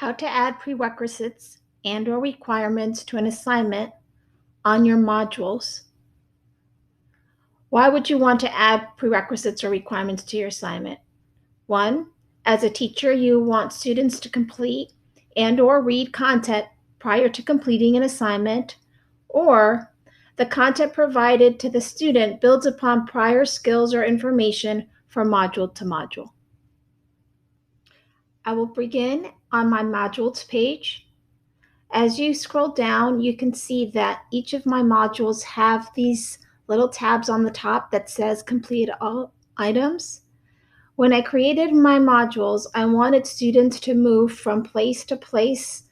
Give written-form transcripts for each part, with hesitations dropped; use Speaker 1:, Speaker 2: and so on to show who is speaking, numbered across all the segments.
Speaker 1: How to add prerequisites and/or requirements to an assignment on your modules. Why would you want to add prerequisites or requirements to your assignment? One, as a teacher, you want students to complete and/or read content prior to completing an assignment, or the content provided to the student builds upon prior skills or information from module to module. I will begin on my modules page. As you scroll down, you can see that each of my modules have these little tabs on the top that says complete all items. When I created my modules, I wanted students to move from place to place,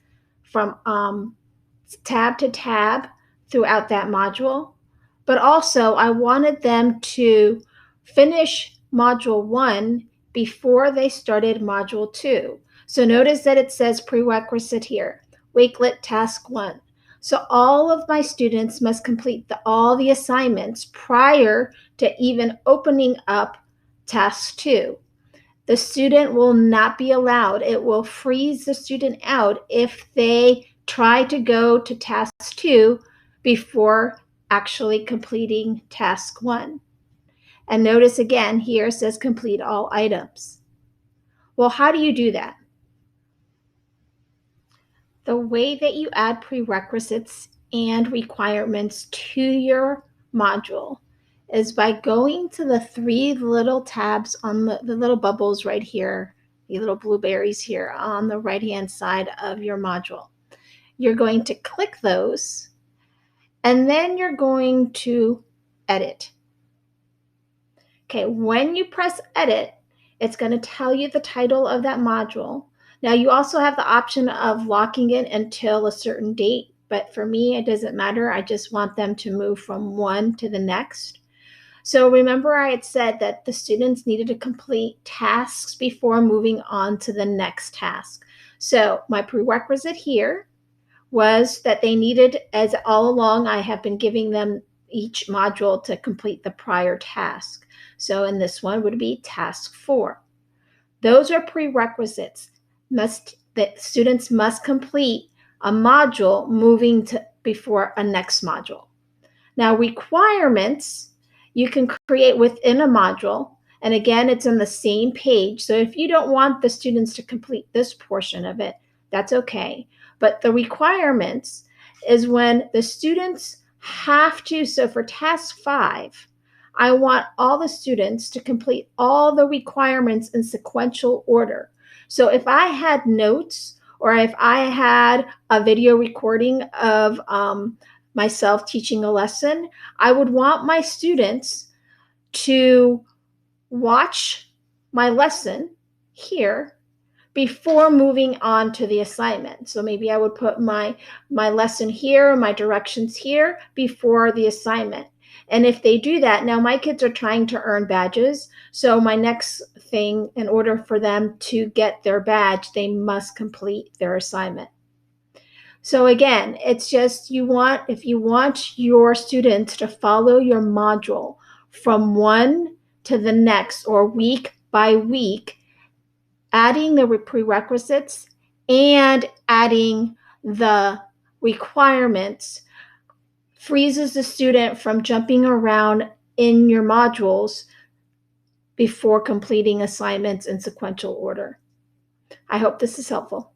Speaker 1: from tab to tab throughout that module. But also I wanted them to finish module 1 before they started module 2. So notice that it says prerequisite here, Wakelet Task 1. So all of my students must complete all the assignments prior to even opening up Task 2. The student will not be allowed. It will freeze the student out if they try to go to Task 2 before actually completing Task 1. And notice again, here it says complete all items. Well, how do you do that? The way that you add prerequisites and requirements to your module is by going to the three little tabs on the little bubbles right here, the little blueberries here on the right-hand side of your module. You're going to click those, and then you're going to edit. Okay, when you press edit, it's going to tell you the title of that module. Now, you also have the option of locking it until a certain date, but for me, it doesn't matter. I just want them to move from one to the next. So remember I had said that the students needed to complete tasks before moving on to the next task. So my prerequisite here was that they needed, as all along I have been giving them each module to complete the prior task. So in this one would be task 4. Those are prerequisites that students must complete a module moving to before a next module. Now, requirements you can create within a module, and again, it's on the same page. So if you don't want the students to complete this portion of it, that's okay. But the requirements is when the students have to, so for task 5, I want all the students to complete all the requirements in sequential order. So if I had notes or if I had a video recording of myself teaching a lesson, I would want my students to watch my lesson here before moving on to the assignment. So maybe I would put my lesson here, my directions here before the assignment. And if they do that, now my kids are trying to earn badges. So my next thing, in order for them to get their badge, they must complete their assignment. So again, it's just if you want your students to follow your module from one to the next or week by week, adding the prerequisites and adding the requirements freezes the student from jumping around in your modules before completing assignments in sequential order. I hope this is helpful.